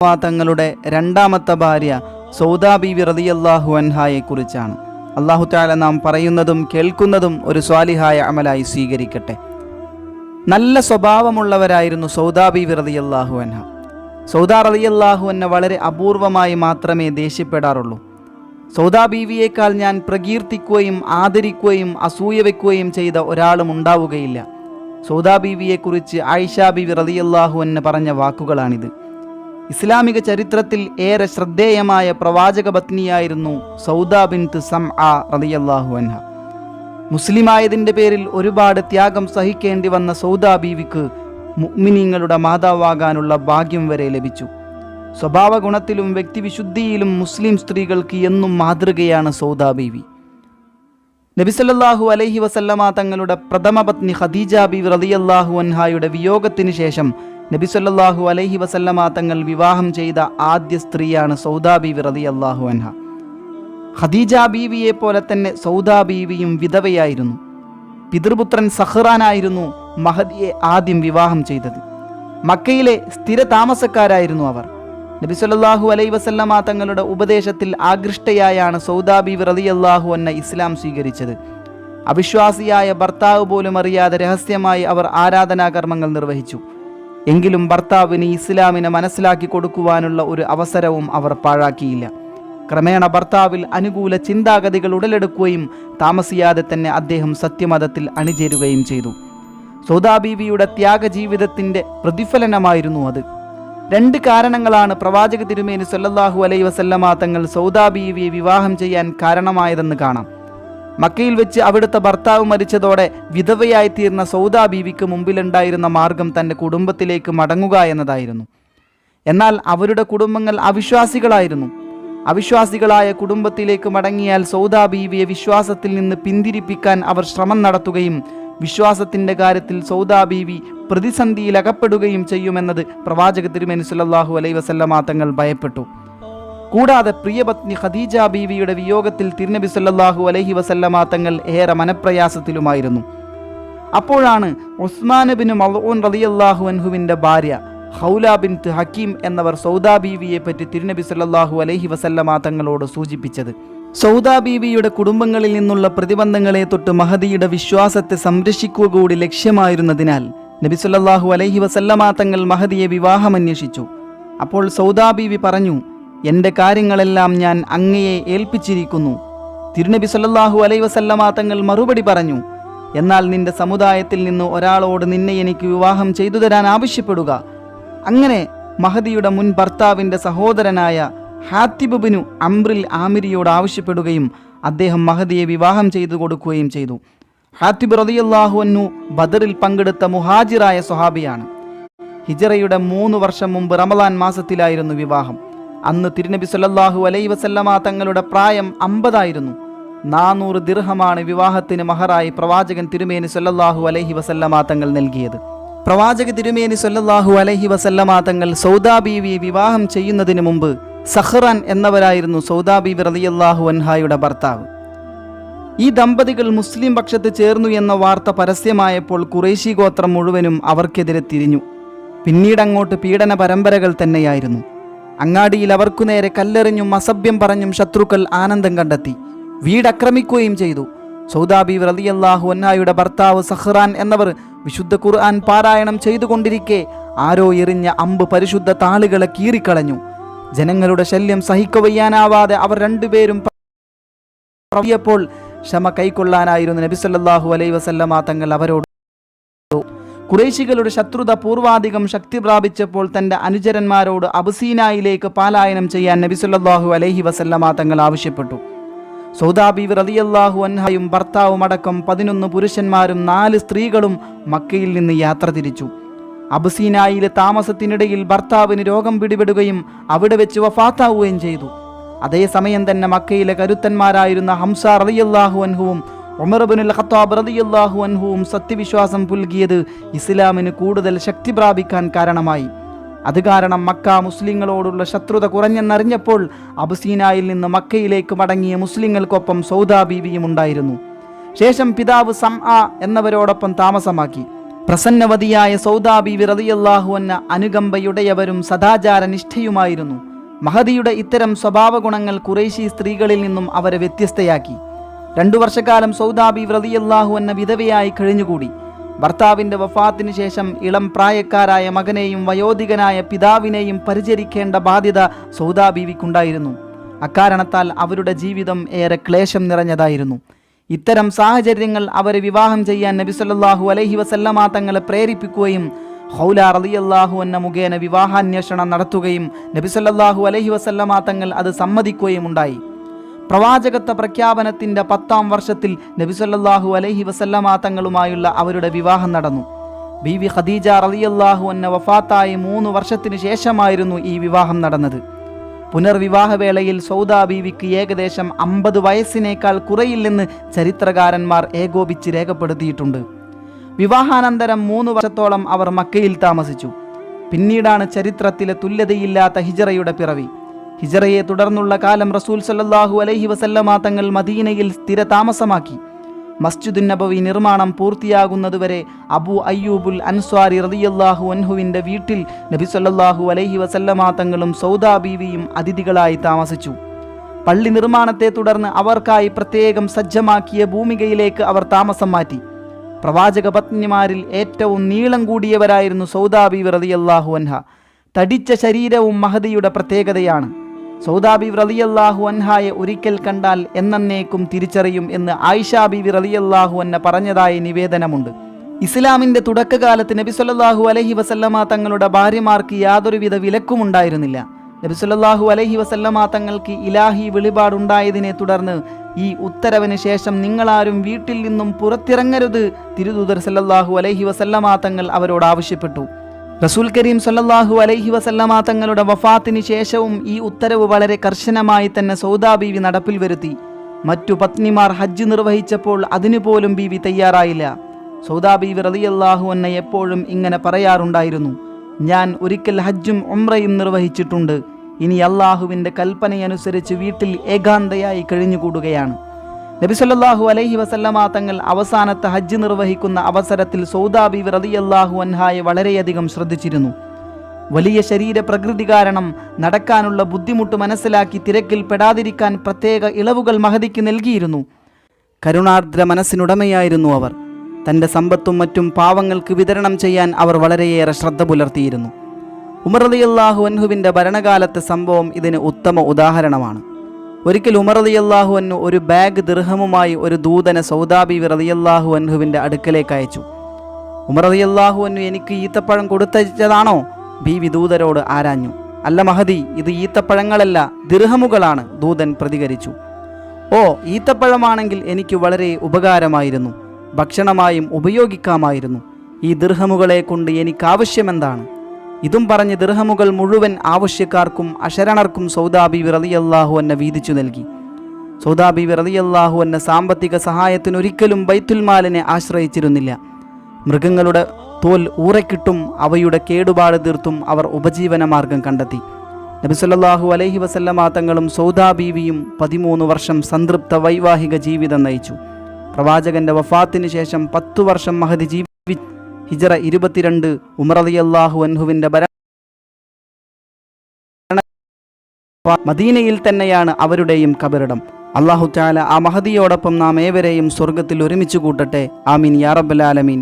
തങ്ങളുടെ രണ്ടാമത്തെ ഭാര്യ സൗദാ ബീവി റളിയല്ലാഹു അൻഹായെക്കുറിച്ചാണ്. അല്ലാഹു തആല നാം പറയുന്നതും കേൾക്കുന്നതും ഒരു സ്വാലിഹായ അമലായി സ്വീകരിക്കട്ടെ. നല്ല സ്വഭാവമുള്ളവരായിരുന്നു സൗദാ ബീവി റളിയല്ലാഹു അൻഹ. സൗദാ റളിയല്ലാഹു അൻഹ വളരെ അപൂർവമായി മാത്രമേ ദേഷ്യപ്പെടാറുള്ളൂ. സൗദാ ബീവിയേക്കാൾ ഞാൻ പ്രകീർത്തിക്കുകയും ആദരിക്കുകയും അസൂയ വയ്ക്കുകയും ചെയ്ത ഒരാളും ഉണ്ടാവുകയില്ല. സൗദാ ബീവിയെക്കുറിച്ച് ആയിഷ ബീവി റളിയല്ലാഹു അൻഹ പറഞ്ഞ വാക്കുകളാണിത്. ഇസ്ലാമിക ചരിത്രത്തിൽ ഏറെ ശ്രദ്ധേയമായ പ്രവാചക പത്നിയായിരുന്നു സൗദാ ബിൻത്ത് സംആ റളിയല്ലാഹു അൻഹ. മുസ്ലിമായതിൻ്റെ പേരിൽ ഒരുപാട് ത്യാഗം സഹിക്കേണ്ടി വന്ന സൗദാ ബീവിക്ക് മുഅ്മിനീങ്ങളുടെ മാതാവാകാനുള്ള ഭാഗ്യം വരെ ലഭിച്ചു. സ്വഭാവ ഗുണത്തിലും വ്യക്തിവിശുദ്ധിയിലും മുസ്ലിം സ്ത്രീകൾക്ക് എന്നും മാതൃകയാണ് സൗദാ ബീവി. നബി സല്ലല്ലാഹു അലൈഹി വസല്ലമ തങ്ങളുടെ പ്രഥമ പത്നി ഖദീജ ബീവി റളിയല്ലാഹു അൻഹായുടെ വിയോഗത്തിന് ശേഷം നബി സല്ലല്ലാഹു അലൈഹി വസല്ലമ തങ്ങൾ വിവാഹം ചെയ്ത ആദ്യ സ്ത്രീയാണ് സൗദാ ബീവി റളിയല്ലാഹു അൻഹ. ഖദീജ ബീവിയെ പോലെ തന്നെ സൗദാ ബീവിയും വിധവയായിരുന്നു. പിതൃപുത്രൻ സഹ്റാനായിരുന്നു മഹദിയെ ആദ്യം വിവാഹം ചെയ്തത്. മക്കയിലെ സ്ഥിര താമസക്കാരായിരുന്നു അവർ. നബി സല്ലല്ലാഹു അലൈഹി വസല്ലമ തങ്ങളുടെ ഉപദേശത്തിൽ ആകൃഷ്ടയായാണ് സൗദാ ബീവി റളിയല്ലാഹു അൻഹ ഇസ്ലാം സ്വീകരിച്ചത്. അവിശ്വാസിയായ ഭർത്താവ് പോലും അറിയാതെ രഹസ്യമായി അവർ ആരാധനാകർമ്മങ്ങൾ നിർവഹിച്ചു. എങ്കിലും ഭർത്താവിന് ഇസ്ലാമിനെ മനസ്സിലാക്കി കൊടുക്കുവാനുള്ള ഒരു അവസരവും അവർ പാഴാക്കിയില്ല. ക്രമേണ ഭർത്താവിൽ അനുകൂല ചിന്താഗതികൾ ഉടലെടുക്കുകയും താമസിയാതെ തന്നെ അദ്ദേഹം സത്യമതത്തിൽ അണിചേരുകയും ചെയ്തു. സൗദാ ബീവിയുടെ ത്യാഗജീവിതത്തിൻ്റെ പ്രതിഫലനമായിരുന്നു അത്. രണ്ട് കാരണങ്ങളാണ് പ്രവാചക തിരുമേനി സല്ലല്ലാഹു അലൈഹി വസല്ലമ തങ്ങൾ സൗദാ ബീവിയെ വിവാഹം ചെയ്യാൻ കാരണമായതെന്ന് കാണാം. മക്കയിൽ വെച്ച് അവിടുത്തെ ഭർത്താവ് മരിച്ചതോടെ വിധവയായി തീർന്ന സൗദാ ബീവിക്ക് മുമ്പിലുണ്ടായിരുന്ന മാർഗം തൻ്റെ കുടുംബത്തിലേക്ക് മടങ്ങുക എന്നതായിരുന്നു. എന്നാൽ അവരുടെ കുടുംബങ്ങൾ അവിശ്വാസികളായിരുന്നു. അവിശ്വാസികളായ കുടുംബത്തിലേക്ക് മടങ്ങിയാൽ സൗദാ ബീവിയെ വിശ്വാസത്തിൽ നിന്ന് പിന്തിരിപ്പിക്കാൻ അവർ ശ്രമം നടത്തുകയും വിശ്വാസത്തിൻ്റെ കാര്യത്തിൽ സൗദാ ബീവി പ്രതിസന്ധിയിൽ അകപ്പെടുകയും ചെയ്യുമെന്നത് പ്രവാചക തിരുമേനി സല്ലല്ലാഹു അലൈഹി വസല്ലമ തങ്ങൾ ഭയപ്പെട്ടു. കൂടാതെ പ്രിയപത്നി ഖദീജ ബീവിയുടെ വിയോഗത്തിൽ തിരുനബി സല്ലല്ലാഹു അലൈഹി വസല്ലമ തങ്ങൾ ഏറെ മനപ്രയാസത്തിലുമായിരുന്നു. അപ്പോഴാണ് ഉസ്മാൻ ബിൻ മൽഊൻ റളിയല്ലാഹു അൻഹുവിൻ്റെ ഭാര്യ ഖൗല ബിൻത്ത് ഹക്കീം എന്നവർ സൗദാ ബീവിയെ പറ്റി തിരുനബി സല്ലല്ലാഹു അലൈഹി വസല്ലമ തങ്ങളോട് സൂചിപ്പിച്ചത്. സൗദാ ബീവിയുടെ കുടുംബങ്ങളിൽ നിന്നുള്ള പ്രതിബന്ധങ്ങളെ തൊട്ട് മഹദിയുടെ വിശ്വാസത്തെ സംരക്ഷിക്കുക കൂടി ലക്ഷ്യമായിരുന്നതിനാൽ നബി സല്ലല്ലാഹു അലൈഹി വസല്ലമ തങ്ങൾ മഹദിയെ വിവാഹമന്വേഷിച്ചു. അപ്പോൾ സൗദാ ബീവി പറഞ്ഞു, എൻ്റെ കാര്യങ്ങളെല്ലാം ഞാൻ അങ്ങയെ ഏൽപ്പിച്ചിരിക്കുന്നു. തിരുനബി സല്ലല്ലാഹു അലൈഹി വസല്ലമ തങ്ങൾ മറുപടി പറഞ്ഞു, എന്നാൽ നിന്റെ സമുദായത്തിൽ നിന്ന് ഒരാളോട് നിന്നെ എനിക്ക് വിവാഹം ചെയ്തു തരാൻ ആവശ്യപ്പെടുക. അങ്ങനെ മഹദിയുടെ മുൻ ഭർത്താവിൻ്റെ സഹോദരനായ ഹാത്തിബ് ബിനു അംറിൽ ആമിരിയോട് ആവശ്യപ്പെടുകയും അദ്ദേഹം മഹദിയെ വിവാഹം ചെയ്തു കൊടുക്കുകയും ചെയ്തു. ഹാത്തിബ് റളിയല്ലാഹു അൻഹു ബദറിൽ പങ്കെടുത്ത മുഹാജിറായ സ്വഹാബിയാണ്. ഹിജറയുടെ 3 വർഷം മുമ്പ് റമളാൻ മാസത്തിലായിരുന്നു വിവാഹം. അന്ന് തിരുനബി സല്ലല്ലാഹു അലൈഹി വസല്ലമ തങ്ങളുടെ പ്രായം 50 ആയിരുന്നു. 400 ദിർഹമാണ് വിവാഹത്തിന് മഹറായി പ്രവാചകൻ തിരുമേനി സല്ലല്ലാഹു അലൈഹി വസല്ലമ തങ്ങൾ നൽകിയത്. പ്രവാചക തിരുമേനി സല്ലല്ലാഹു അലൈഹി വസല്ലമ തങ്ങൾ സൗദാ ബീവിയെ വിവാഹം ചെയ്യുന്നതിന് മുമ്പ് സഹ്റാൻ എന്നവരായിരുന്നു സൗദാ ബീവി റളിയല്ലാഹു അൻഹായുടെ ഭർത്താവ്. ഈ ദമ്പതികൾ മുസ്ലിം പക്ഷത്ത് ചേർന്നു എന്ന വാർത്ത പരസ്യമായപ്പോൾ ഖുറൈശി ഗോത്രം മുഴുവനും അവർക്കെതിരെ തിരിഞ്ഞു. പിന്നീടങ്ങോട്ട് പീഡന പരമ്പരകൾ തന്നെയായിരുന്നു. അങ്ങാടിയിൽ അവർക്കു നേരെ കല്ലെറിഞ്ഞും അസഭ്യം പറഞ്ഞും ശത്രുക്കൾ ആനന്ദം കണ്ടെത്തി. വീടക്രമിക്കുകയും ചെയ്തു. സൗദാ ബീവി റളിയല്ലാഹു അൻഹായുടെ ഭർത്താവ് സഹ്റാൻ എന്നവർ വിശുദ്ധ ഖുർആൻ പാരായണം ചെയ്തുകൊണ്ടിരിക്കെ ആരോ എറിഞ്ഞ അമ്പ് പരിശുദ്ധ താളുകളെ കീറിക്കളഞ്ഞു. ജനങ്ങളുടെ ശല്യം സഹിക്കവയ്യാനാവാതെ അവർ രണ്ടുപേരും പറഞ്ഞപ്പോൾ ക്ഷമ കൈക്കൊള്ളാനായിരുന്നു നബി സല്ലല്ലാഹു അലൈഹി വസല്ലമ തങ്ങൾ അവരോട്. ഖുറൈശികളുടെ ശത്രുത പൂർവാധികം ശക്തി പ്രാപിച്ചപ്പോൾ തൻ്റെ അനുചരന്മാരോട് അബസീനായിലേക്ക് പലായനം ചെയ്യാൻ നബി സല്ലല്ലാഹു അലൈഹി വസല്ലമ തങ്ങൾ ആവശ്യപ്പെട്ടു. സൗദാ ബീവി റളിയല്ലാഹു അൻഹയും ഭർത്താവും അടക്കം 11 പുരുഷന്മാരും 4 സ്ത്രീകളും മക്കയിൽ നിന്ന് യാത്ര തിരിച്ചു. അബസീനായിലെ താമസത്തിനിടയിൽ ഭർത്താവിന് രോഗം പിടിപെടുകയും അവിടെ വെച്ച് വഫാത്താവുകയും ചെയ്തു. അതേസമയം തന്നെ മക്കയിലെ കരുത്തന്മാരായിരുന്ന ഹംസ റളിയല്ലാഹു അൻഹുവും ഉമർ ഇബ്നുൽ ഖത്താബ് റളിയല്ലാഹു അൻഹുവും സത്യവിശ്വാസം പുൽകിയത് ഇസ്ലാമിന് കൂടുതൽ ശക്തി പ്രാപിക്കാൻ കാരണമായി. അത് കാരണം മക്ക മുസ്ലിങ്ങളോടുള്ള ശത്രുത കുറഞ്ഞെന്നറിഞ്ഞപ്പോൾ അബസീനായിൽ നിന്ന് മക്കയിലേക്ക് മടങ്ങിയ മുസ്ലിങ്ങൾക്കൊപ്പം സൗദാ ബീവിയും ഉണ്ടായിരുന്നു. ശേഷം പിതാവ് സംആ എന്നവരോടൊപ്പം താമസമാക്കി. പ്രസന്നവതിയായ സൗദാ ബീവി റളിയല്ലാഹു അൻഹ അനുകമ്പയുടയവരും സദാചാരനിഷ്ഠയുമായിരുന്നു. മഹദിയുടെ ഇത്തരം സ്വഭാവ ഗുണങ്ങൾ ഖുറൈശി സ്ത്രീകളിൽ നിന്നും അവരെ വ്യത്യസ്തയാക്കി. 2 വർഷക്കാലം സൗദാ ബീവി റളിയല്ലാഹു അൻഹ വിധവയായി കഴിഞ്ഞുകൂടി. ഭർത്താവിൻ്റെ വഫാത്തിന് ശേഷം ഇളം പ്രായക്കാരായ മകനെയും വയോധികനായ പിതാവിനെയും പരിചരിക്കേണ്ട ബാധ്യത സൗദാ ബീവിക്കുണ്ടായിരുന്നു. അക്കാരണത്താൽ അവരുടെ ജീവിതം ഏറെ ക്ലേശം നിറഞ്ഞതായിരുന്നു. ഇത്തരം സാഹചര്യങ്ങൾ അവരെ വിവാഹം ചെയ്യാൻ നബി സല്ലല്ലാഹു അലൈഹി വസല്ലമ തങ്ങളെ പ്രേരിപ്പിക്കുകയും ഖൗല റളിയല്ലാഹു അൻഹ മുഖേന വിവാഹാന്വേഷണം നടത്തുകയും നബി സല്ലല്ലാഹു അലൈഹി വസല്ലമ തങ്ങൾ അത് സമ്മതിക്കുകയും ഉണ്ടായി. പ്രവാചകത്വ പ്രഖ്യാപനത്തിൻ്റെ 10ാം വർഷത്തിൽ നബി സല്ലല്ലാഹു അലൈഹി വസല്ലമ തങ്ങളുമായുള്ള അവരുടെ വിവാഹം നടന്നു. ബീവി ഖദീജ റളിയല്ലാഹു അൻഹ വഫാത്തായി 3 വർഷത്തിന് ശേഷമായിരുന്നു ഈ വിവാഹം നടന്നത്. പുനർവിവാഹവേളയിൽ സൗദാ ബീവിക്ക് ഏകദേശം 50 വയസ്സിനേക്കാൾ കുറയില്ലെന്ന് ചരിത്രകാരന്മാർ ഏകോപിച്ച് രേഖപ്പെടുത്തിയിട്ടുണ്ട്. വിവാഹാനന്തരം 3 വർഷത്തോളം അവർ മക്കയിൽ താമസിച്ചു. പിന്നീടാണ് ചരിത്രത്തിലെ തുല്യതയില്ലാത്ത ഹിജറയുടെ പിറവി. ഹിജറയെ തുടർന്നുള്ള കാലം റസൂൽ സല്ലല്ലാഹു അലൈഹി വസല്ലമ തങ്ങൾ മദീനയിൽ സ്ഥിര താമസമാക്കി. മസ്ജിദുൻ നബവി നിർമ്മാണം പൂർത്തിയാകുന്നതുവരെ അബൂ അയ്യൂബുൽ അൻസ്വാരി റളിയല്ലാഹു അൻഹുവിൻ്റെ വീട്ടിൽ നബി സല്ലല്ലാഹു അലൈഹി വസല്ലമ തങ്ങളും സൗദാ ബീവിയും അതിഥികളായി താമസിച്ചു. പള്ളി നിർമ്മാണത്തെ തുടർന്ന് അവർക്കായി പ്രത്യേകം സജ്ജമാക്കിയ ഭൂമികയിലേക്ക് അവർ താമസം മാറ്റി. പ്രവാചക പത്നിമാരിൽ ഏറ്റവും നീളം കൂടിയവരായിരുന്നു സൗദാ ബീവി റളിയല്ലാഹു അൻഹ. തടിച്ച ശരീരവും മഹദിയുടെ പ്രത്യേകതയാണ്. സൗദാ ബീവി റളിയല്ലാഹു അൻഹായെ ഒരിക്കൽ കണ്ടാൽ എന്നേക്കും തിരിച്ചറിയും എന്ന് ആയിഷ ബീവി റളിയല്ലാഹു അൻഹ പറഞ്ഞതായി നിവേദനമുണ്ട്. ഇസ്ലാമിൻ്റെ തുടക്കകാലത്ത് നബി സല്ലല്ലാഹു അലൈഹി വസല്ലമ തങ്ങളുടെ ഭാര്യമാർക്ക് യാതൊരുവിധ വിലക്കുമുണ്ടായിരുന്നില്ല. നബി സല്ലല്ലാഹു അലൈഹി വസല്ലമ തങ്ങൾക്ക് ഇലാഹി വെളിപാടുണ്ടായതിനെ തുടർന്ന് ഈ ഉത്തരവിന് ശേഷം നിങ്ങളാരും വീട്ടിൽ നിന്നും പുറത്തിറങ്ങരുത് തിരുദൂതർ സല്ലല്ലാഹു അലൈഹി വസല്ലമ തങ്ങൾ അവരോട് ആവശ്യപ്പെട്ടു. റസൂൽ കരീം സല്ലല്ലാഹു അലൈഹി വസല്ലമ തങ്ങളുടെ വഫാത്തിന് ശേഷവും ഈ ഉത്തരവ് വളരെ കർശനമായി തന്നെ സൗദാ ബീവി നടപ്പിൽ വരുത്തി. മറ്റു പത്നിമാർ ഹജ്ജ് നിർവഹിച്ചപ്പോൾ അതിനുപോലും ബീവി തയ്യാറായില്ല. സൗദാ ബീവി റളിയല്ലാഹു അൻഹ എപ്പോഴും ഇങ്ങനെ പറയാറുണ്ടായിരുന്നു: ഞാൻ ഒരിക്കൽ ഹജ്ജും ഉംറയും നിർവഹിച്ചിട്ടുണ്ട്. ഇനി അള്ളാഹുവിൻ്റെ കൽപ്പനയനുസരിച്ച് വീട്ടിൽ ഏകാന്തയായി കഴിഞ്ഞുകൂടുകയാണ്. നബി സല്ലല്ലാഹു അലൈഹി വസല്ലമ തങ്ങൾ അവസാനത്തെ ഹജ്ജ് നിർവഹിക്കുന്ന അവസരത്തിൽ സൗദാ ബീവി റളിയല്ലാഹു അൻഹായെ വളരെയധികം ശ്രദ്ധിച്ചിരുന്നു. വലിയ ശരീരപ്രകൃതി കാരണം നടക്കാനുള്ള ബുദ്ധിമുട്ട് മനസ്സിലാക്കി തിരക്കിൽ പെടാതിരിക്കാൻ പ്രത്യേക ഇളവുകൾ മഹദിക്ക് നൽകിയിരുന്നു. കരുണാർദ്ര മനസ്സിനുടമയായിരുന്നു അവർ. തൻ്റെ സമ്പത്തും മറ്റും പാവങ്ങൾക്ക് വിതരണം ചെയ്യാൻ അവർ വളരെയേറെ ശ്രദ്ധ പുലർത്തിയിരുന്നു. ഉമർ റളിയല്ലാഹു അൻഹുവിൻ്റെ ഭരണകാലത്തെ സംഭവം ഇതിന് ഉത്തമ ഉദാഹരണമാണ്. ഒരിക്കൽ ഉമർ റളിയല്ലാഹു അൻഹു ഒരു ബാഗ് ദിർഹമുമായി ഒരു ദൂതനെ സൗദാ ബീവി റളിയല്ലാഹു അൻഹുവിൻ്റെ അടുക്കലേക്ക് അയച്ചു. ഉമർ റളിയല്ലാഹു അൻഹു എനിക്ക് ഈത്തപ്പഴം കൊടുത്തയച്ചതാണോ? ബീവി ദൂതരോട് ആരാഞ്ഞു. അല്ല മഹദി, ഇത് ഈത്തപ്പഴങ്ങളല്ല, ദിർഹമുകളാണ്, ദൂതൻ പ്രതികരിച്ചു. ഓ, ഈത്തപ്പഴമാണെങ്കിൽ എനിക്ക് വളരെ ഉപകാരമായിരുന്നു, ഭക്ഷണമായും ഉപയോഗിക്കാമായിരുന്നു. ഈ ദിർഹമുകളെ കൊണ്ട് എനിക്കാവശ്യമെന്താണ്? ഇതും പറഞ്ഞ് ദിർഹമുകൾ മുഴുവൻ ആവശ്യക്കാർക്കും അശരണർക്കും സൗദാ ബീവി റളിയല്ലാഹു അൻഹ വീതിച്ചു നൽകി. സൗദാ ബീവി റളിയല്ലാഹു അൻഹ സാമ്പത്തിക സഹായത്തിനൊരിക്കലും ബൈത്തുൽ മാലിനെ ആശ്രയിച്ചിരുന്നില്ല. മൃഗങ്ങളുടെ തോൽ ഊറക്കിട്ടും അവയുടെ കേടുപാട് തീർത്തും അവർ ഉപജീവന മാർഗം കണ്ടെത്തി. നബി സല്ലല്ലാഹു അലൈഹി വസല്ലമ തങ്ങളും സൗദാ ബീവിയും 13 വർഷം സംതൃപ്ത വൈവാഹിക ജീവിതം നയിച്ചു. പ്രവാചകന്റെ വഫാത്തിന് ശേഷം 10 വർഷം മഹദി ജീവിച്ചു. ഹിജറ 22 ഉമർ റളിയല്ലാഹു അൻഹുവിൻ്റെ മദീനയിൽ തന്നെയാണ് അവരുടെയും ഖബറിടം. അല്ലാഹു തആല ആ മഹദിയോടൊപ്പം നാം ഏവരെയും സ്വർഗ്ഗത്തിൽ ഒരുമിച്ച് കൂട്ടട്ടെ. ആമീൻ യാ റബ്ബൽ ആലമീൻ.